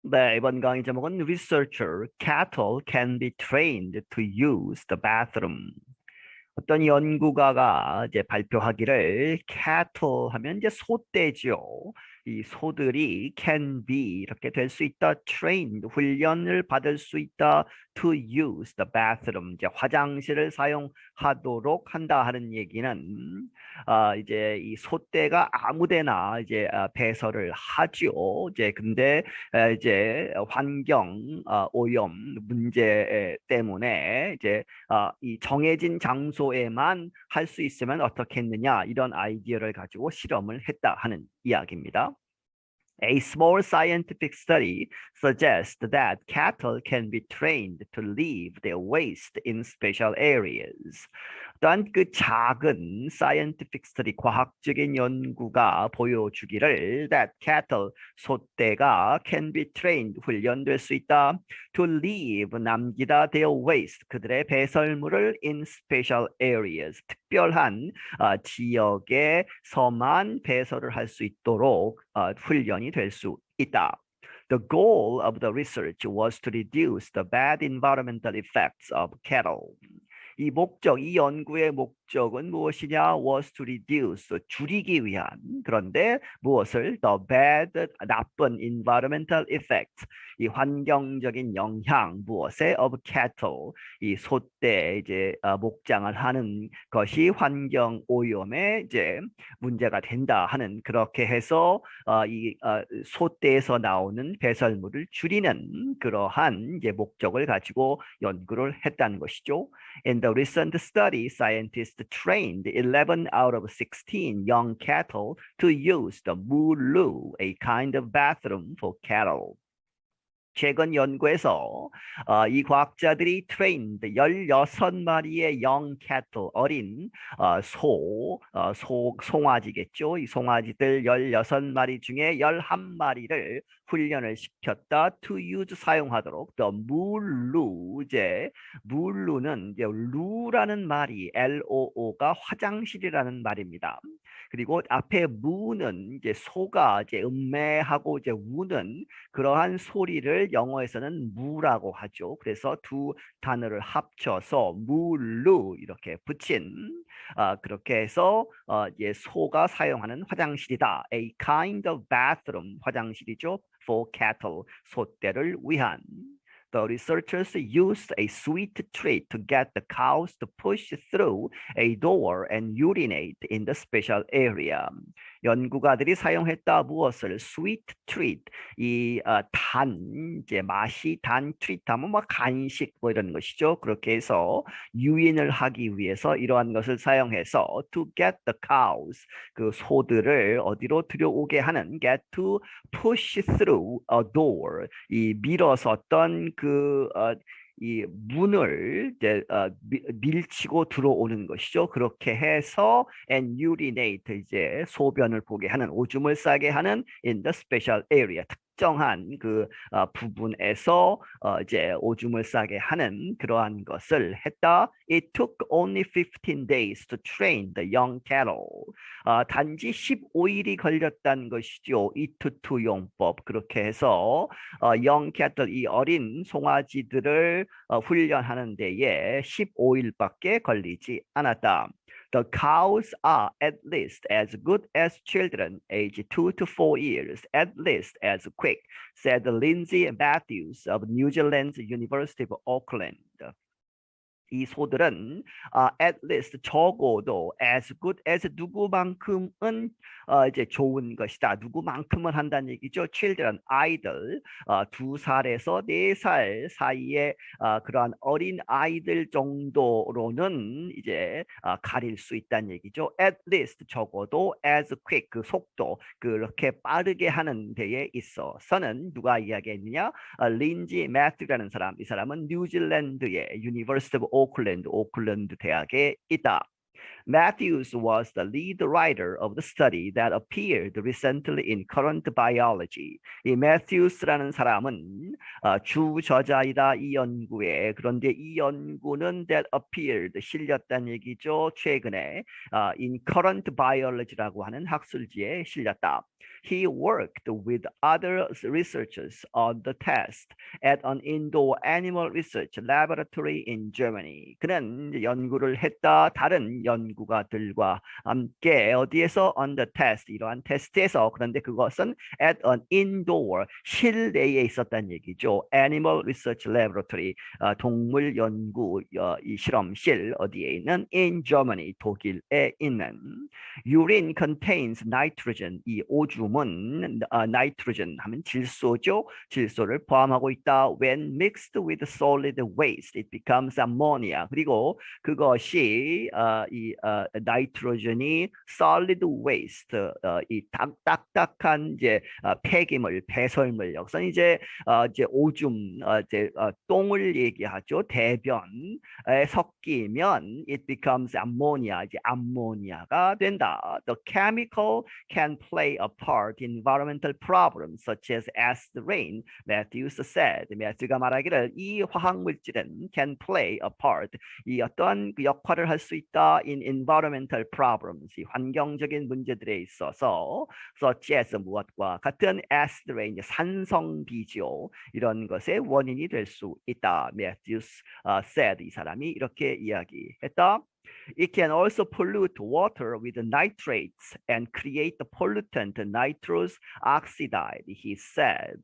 네, 이번 강의 제목은 Researcher, Cattle can be trained to use the bathroom. 어떤 연구가가 이제 발표하기를 cattle 하면 이제 소떼지요. 이 소들이 can be 이렇게 될 수 있다. trained 훈련을 받을 수 있다. to use the bathroom 이제 화장실을 사용하도록 한다 하는 얘기는 이제 이 소떼가 아무데나 이제 배설을 하죠. 이제 근데 이제 환경 오염 문제 때문에 이제 이 정해진 장소에만 할 수 있으면 어떻게 했느냐 이런 아이디어를 가지고 실험을 했다 하는 이야기입니다. A small scientific study suggests that cattle can be trained to leave their waste in special areas. 또한 그 작은 scientific study 과학적인 연구가 보여주기를 that cattle 소떼가 can be trained 훈련될 수 있다 to leave 남기다 their waste 그들의 배설물을 in special areas 특별한 지역에서만 배설을 할 수 있도록 훈련이 될 수 있다. The goal of the research was to reduce the bad environmental effects of cattle. 이 연구의 목적은 무엇이냐? was to reduce, 줄이기 위한. 그런데 무엇을? the bad, 나쁜 environmental effects, 이 환경적인 영향, 무엇에? of cattle, 이 소떼 이제 목장을 하는 것이 환경 오염에 이제 문제가 된다 하는 그렇게 해서 이 소떼에서 나오는 배설물을 줄이는 그러한 이제 목적을 가지고 연구를 했다는 것이죠. In the recent study, scientists trained 11 out of 16 young cattle to use the mulu, a kind of bathroom for cattle. 최근 연구에서 이 과학자들이 trained 16마리의 young cattle, 어린 송아지겠죠. 이 송아지들 16마리 중에 11마리를 훈련을 시켰다. to use, 사용하도록. the 물루, 이제 물루는 이제 루라는 말이 LOO가 화장실이라는 말입니다. 그리고 앞에 무는 이제 소가 이제 음매하고 이제 우는 그러한 소리를 영어에서는 무라고 하죠. 그래서 두 단어를 합쳐서 물루 이렇게 붙인 그렇게 해서 이제 소가 사용하는 화장실이다. A kind of bathroom 화장실이죠. For cattle 소떼를 위한. The researchers used a sweet treat to get the cows to push through a door and urinate in the special area. 연구가들이 사용했다 무엇을? sweet treat, 이제 맛이 단 treat 하면 뭐 간식 뭐 이런 것이죠. 그렇게 해서 유인을 하기 위해서 이러한 것을 사용해서 to get the cows, 그 소들을 어디로 들여오게 하는 get to push through a door, 이 밀어섰던 이 문을 이제 밀치고 들어오는 것이죠. 그렇게 해서 and urinate 이제 소변을 보게 하는 오줌을 싸게 하는 in the special area 특정한 그 부분에서 이제 오줌을 싸게 하는 그러한 것을 했다. It took only 15 days to train the young cattle. 단지 15일이 걸렸다는 것이죠. 이투투 용법. 그렇게 해서 young cattle 이 어린 송아지들을 훈련하는 데에 15일밖에 걸리지 않았다. The cows are at least as good as children aged 2 to 4 years, at least as quick, said Lindsay Matthews of New Zealand's University of Auckland. 이 소들은 at least 적어도 as good as 누구만큼은 이제 좋은 것이다. 누구만큼은 한다는 얘기죠. children 아이들 2살에서 4살 사이에 그러한 어린 아이들 정도로는 이제 가릴 수 있다는 얘기죠. at least 적어도 as quick 그 속도 그렇게 빠르게 하는 데에 있어서는 누가 이야기했느냐? 린지 매튜라는 사람. 이 사람은 뉴질랜드의 University of 오클랜드 대학에 있다. Matthews was the lead writer of the study that appeared recently in Current Biology. 이 매튜스라는 사람은 주저자이다 이 연구에. 그런데 이 연구는 that appeared 실렸다는 얘기죠. 최근에 in Current Biology라고 하는 학술지에 실렸다. He worked with other researchers on the test at an indoor animal research laboratory in Germany. 그는 연구를 했다. 다른 연구가들과 함께 어디에서 on the test 이러한 테스트에서. 그런데 그것은 at an indoor 실내에 있었다는 얘기죠. Animal Research Laboratory 동물 연구 이 실험실 어디에 있는 in Germany 독일에 있는. Urine contains nitrogen. 이 오줌은 nitrogen 하면 질소죠. 질소를 포함하고 있다. When mixed with solid waste, it becomes ammonia. 그리고 그것이 이 나이트로젠이 solid waste, 이 딱딱한 이제 폐기물, 배설물, 여기서 이제 오줌, 똥을 얘기하죠. 대변에 섞이면 it becomes ammonia, 이제 암모니아가 된다. The chemical can play a part in environmental problems such as acid rain. Matthews said. 매튜가 말하기를 이 화학 물질은 can play a part, 이 어떤 그 역할을 할 수 있다 in environmental problems, 이 환경적인 문제들에 있어서 such as 무엇과 같은 acid rain, 산성비죠. 이런 것의 원인이 될 수 있다. Matthews said. 이 사람이 이렇게 이야기했다. It can also pollute water with nitrates and create the pollutant nitrous oxide, he said.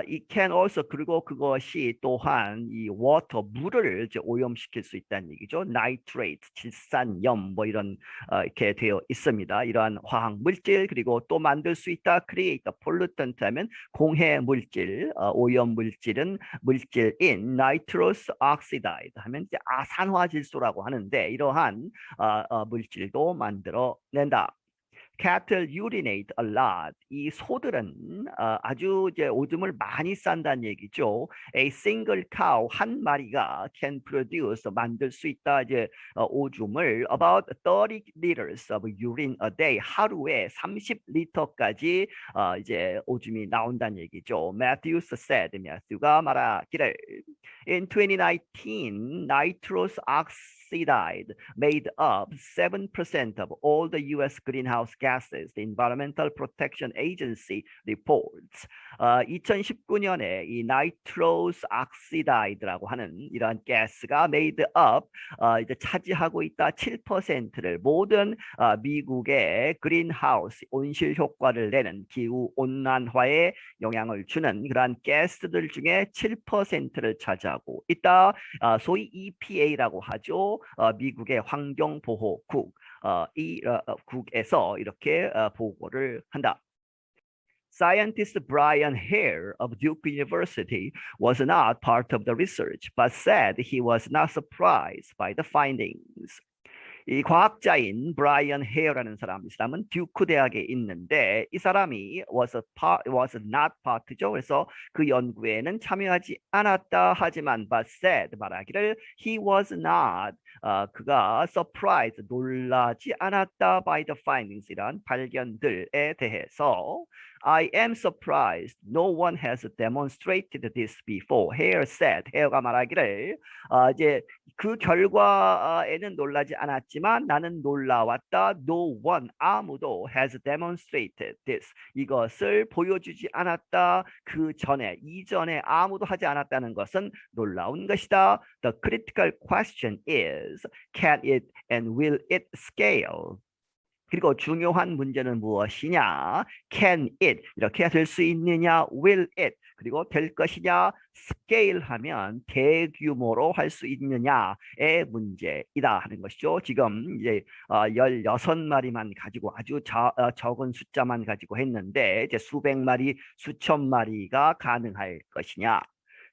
It can also, 그리고 그것이 또한 이 water, 물을 이제 오염시킬 수 있다는 얘기죠. nitrate, 질산염 뭐 이런 이렇게 되어 있습니다. 이러한 화학 물질. 그리고 또 만들 수 있다. create a pollutant 하면 공해 물질, 오염 물질은 물질인 nitrous oxide 하면 이제 아산화질소라고 하는데 이러한 물질도 만들어낸다. Cattle urinate a lot. 이 소들은 아주 이제 오줌을 많이 싼다는 얘기죠. A single cow, 한 마리가 can produce, 만들 수 있다 이제 오줌을 about 30 liters of urine a day. 하루에 30리터까지 이제 오줌이 나온다는 얘기죠. Matthews said. 매튜가 말하기를 in 2019, nitrous oxide made up 7% of all the U.S. greenhouse gases, the Environmental Protection Agency reports. 2019년에 이 nitrous oxide라고 하는 이러한 가스가 made up, 이제 차지하고 있다 7%를 모든 미국의 greenhouse, 온실 효과를 내는 기후 온난화에 영향을 주는 그러한 가스들 중에 7%를 차지하고 있다. 소위 EPA라고 하죠. 미국의 환경보호국, 이 국에서 이렇게 보고를 한다. Scientist Brian Hare of Duke University was not part of the research, but said he was not surprised by the findings. 이 과학자인 브라이언 헤어라는 사람, 이 사람은 듀크 대학에 있는데 이 사람이 was not part죠. 그래서 그 연구에는 참여하지 않았다. 하지만 but said, 말하기를 he was not, 그가 surprised, 놀라지 않았다 by the findings, 이란 발견들에 대해서. I am surprised. No one has demonstrated this before. Hare said. 헤어가 말하기를 이제 그 결과에는 놀라지 않았지만 나는 놀라웠다. No one, 아무도 has demonstrated this, 이것을 보여주지 않았다. 그 전에, 이전에 아무도 하지 않았다는 것은 놀라운 것이다. The critical question is, can it and will it scale? 그리고 중요한 문제는 무엇이냐? Can it, 이렇게 될 수 있느냐? Will it, 그리고 될 것이냐? Scale 하면 대규모로 할 수 있느냐의 문제이다 하는 것이죠. 지금 이제 16마리만 가지고 아주 적은 숫자만 가지고 했는데 이제 수백 마리, 수천 마리가 가능할 것이냐?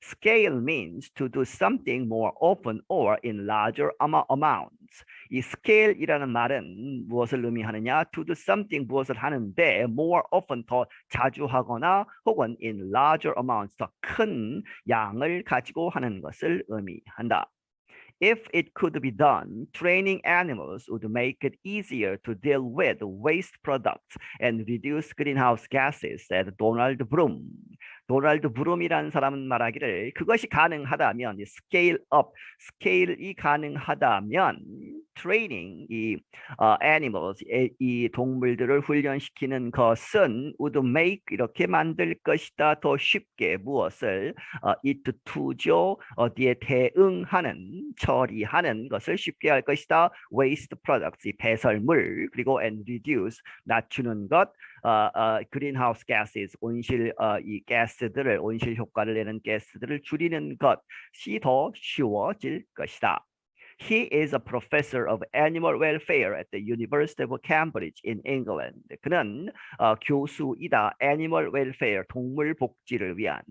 Scale means to do something more often or in larger amounts. 이 scale이라는 말은 무엇을 의미하느냐? To do something, 무엇을 하는데 more often, 더 자주 하거나 혹은 in larger amounts, 더 큰 양을 가지고 하는 것을 의미한다. If it could be done, training animals would make it easier to deal with waste products and reduce greenhouse gases, said Donald Bloom. 도널드 브룸이라는 사람은 말하기를 그것이 가능하다면 스케일 업, 스케일이 가능하다면 트레이닝 이 animals 이 동물들을 훈련시키는 것은 would make 이렇게 만들 것이다 더 쉽게 무엇을 it to죠 어디에 대응하는 처리하는 것을 쉽게 할 것이다 waste products 이 배설물 그리고 and reduce 낮추는 것 greenhouse gases 온실 이 가스들을 온실 효과를 내는 가스들을 줄이는 것이 더 쉬워질 것이다. He is a professor of animal welfare at the University of Cambridge in England. 그는 교수이다. Animal welfare, 동물 복지를 위한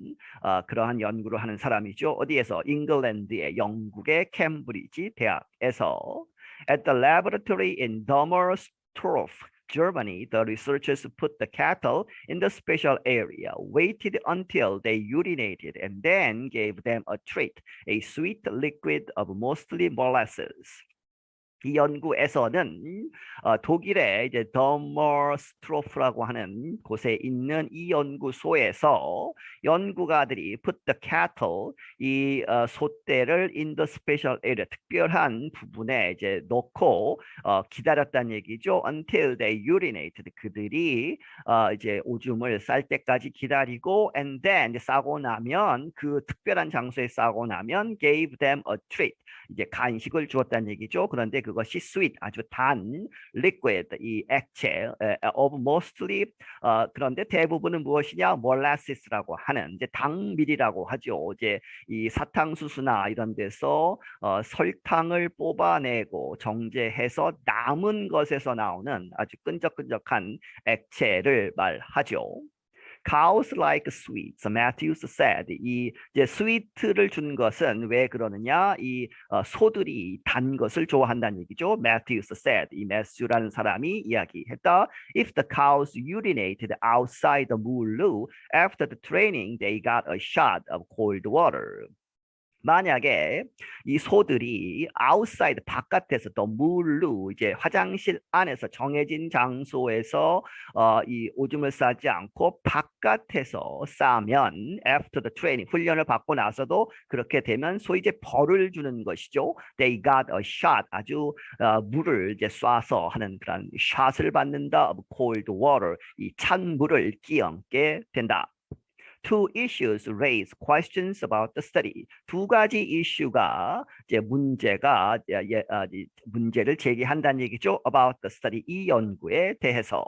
그러한 연구를 하는 사람이죠. 어디에서? 잉글랜드의 영국의 캠브리지 대학에서. At the laboratory in Dommerstorf, Germany, the researchers put the cattle in the special area, waited until they urinated, and then gave them a treat, a sweet liquid of mostly molasses. 이 연구에서는 독일의 이제 더머스트로프라고 하는 곳에 있는 이 연구소에서 연구가들이 put the cattle 이 소떼를 in the special area 특별한 부분에 이제 놓고 기다렸다는 얘기죠. Until they urinated 그들이 이제 오줌을 쌀 때까지 기다리고 and then 싸고 나면 그 특별한 장소에 싸고 나면 gave them a treat 이제 간식을 주었다는 얘기죠. 그런데 그것이 sweet 아주 단 liquid 이 액체 of mostly 그런데 대부분은 무엇이냐 mollasses라고 하는 이제 당밀이라고 하죠. 이제 이 사탕수수나 이런 데서 설탕을 뽑아내고 정제해서 남은 것에서 나오는 아주 끈적끈적한 액체를 말하죠. Cows like sweets, Matthews said. 이 이제 sweet를 준 것은 왜 그러느냐? 이 소들이 단 것을 좋아한다는 얘기죠. Matthews said. 이 매스유라는 사람이 이야기했다. If the cows urinated outside the mooloo after the training, they got a shot of cold water. 만약에 이 소들이 outside 바깥에서 더 물로 이제 화장실 안에서 정해진 장소에서 이 오줌을 싸지 않고 바깥에서 싸면 after the training 훈련을 받고 나서도 그렇게 되면 소위 이제 벌을 주는 것이죠. They got a shot 아주 물을 이제 쏴서 하는 그런 샷을 받는다. of cold water 이 찬 물을 끼얹게 된다. Two issues raise questions about the study. 두 가지 이슈가 이제 문제를 제기한다는 얘기죠. About the study 이 연구에 대해서.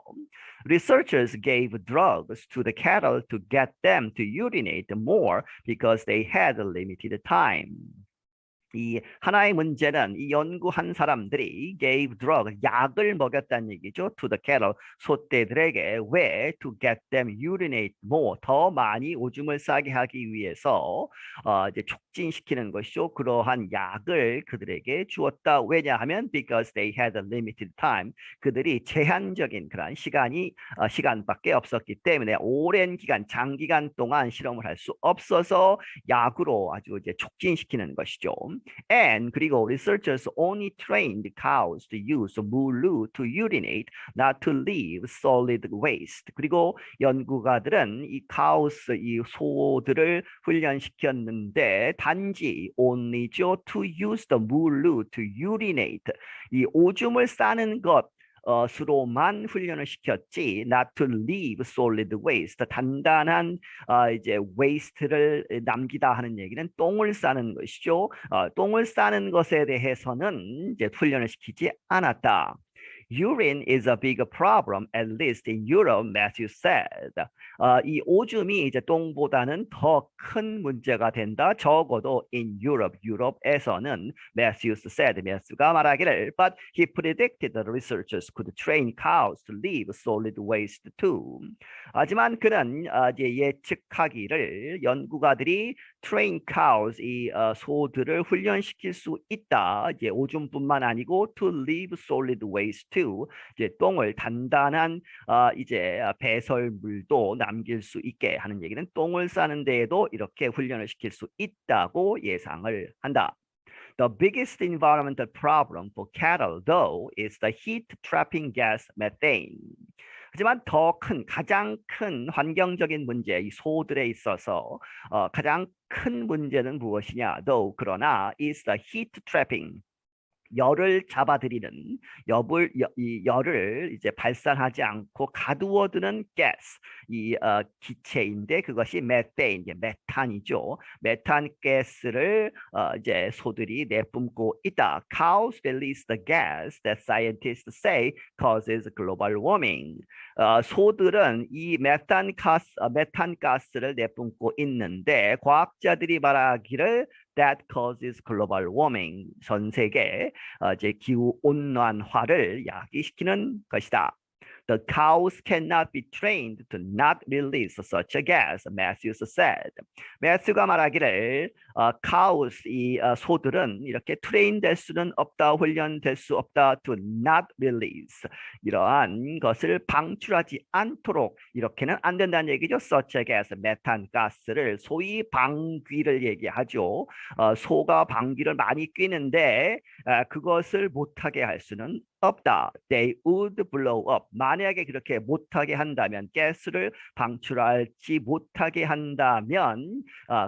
Researchers gave drugs to the cattle to get them to urinate more because they had a limited time. 이 하나의 문제는 이 연구한 사람들이 gave drug 약을 먹였다는 얘기죠. To the cattle 소떼들에게 왜 to get them urinate more 더 많이 오줌을 싸게 하기 위해서 이제 촉진시키는 것이죠. 그러한 약을 그들에게 주었다. 왜냐하면 because they had a limited time 그들이 제한적인 그런 시간밖에 없었기 때문에 오랜 기간 장기간 동안 실험을 할 수 없어서 약으로 아주 이제 촉진시키는 것이죠. And 그리고 researchers only trained cows to use mooloo to urinate, not to leave solid waste. 그리고 연구가들은 이 cows 이 소들을 훈련시켰는데 단지 only죠 to use the mooloo to urinate 이 오줌을 싸는 것 수로만 훈련을 시켰지 not to leave solid waste 단단한 이제 waste를 남기다 하는 얘기는 똥을 싸는 것이죠. 똥을 싸는 것에 대해서는 이제 훈련을 시키지 않았다. Urine is a big problem, at least in Europe, Matthew said. 이 오줌이 이제 똥보다는 더 큰 문제가 된다. 적어도 in Europe, 유럽에서는 Matthews said. 매스가 말하기를, but he predicted that researchers could train cows to leave solid waste too. 하지만 그는 이제 예측하기를 연구가들이 train cows 이 소들을 훈련시킬 수 있다. 이제 오줌뿐만 아니고 to leave solid waste too. 이제 똥을 단단한 이제 배설물도 남길 수 있게 하는 얘기는 똥을 싸는 데에도 이렇게 훈련을 시킬 수 있다고 예상을 한다. The biggest environmental problem for cattle, though, is the heat-trapping gas methane. 하지만 가장 큰 환경적인 문제, 이 소들에 있어서 가장 큰 문제는 무엇이냐? Though, 그러나, is the heat trapping. 열을 잡아들이는 이 열을 이제 발산하지 않고 가두어두는 가스 이 기체인데 그것이 메테인 이제 메탄이죠. 메탄 가스를 이제 소들이 내뿜고 있다. Cows release the gas that scientists say causes global warming. 소들은 이 메탄 가스를 내뿜고 있는데 과학자들이 말하기를 that causes global warming. 전 세계 이제 기후 온난화를 야기시키는 것이다. The cows cannot be trained to not release such a gas, Matthews said. 매튜가 말하기를 cows, 이 소들은 이렇게 트레인될 수는 없다, 훈련될 수 없다, to not release. 이러한 것을 방출하지 않도록 이렇게는 안 된다는 얘기죠. such a gas, 메탄 가스를 소위 방귀를 얘기하죠. 소가 방귀를 많이 뀌는데 그것을 못하게 할 수는 없다. They would blow up. 만약에 그렇게 못하게 한다면 가스를 방출하지 못하게 한다면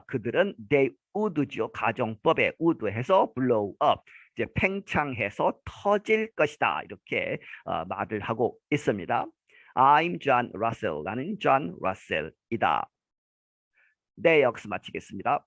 그들은 they would죠. 가정법에 would 해서 blow up. 이제 팽창해서 터질 것이다. 이렇게 말을 하고 있습니다. I'm John Russell. 나는 존 러셀이다. 네, 여기서 마치겠습니다.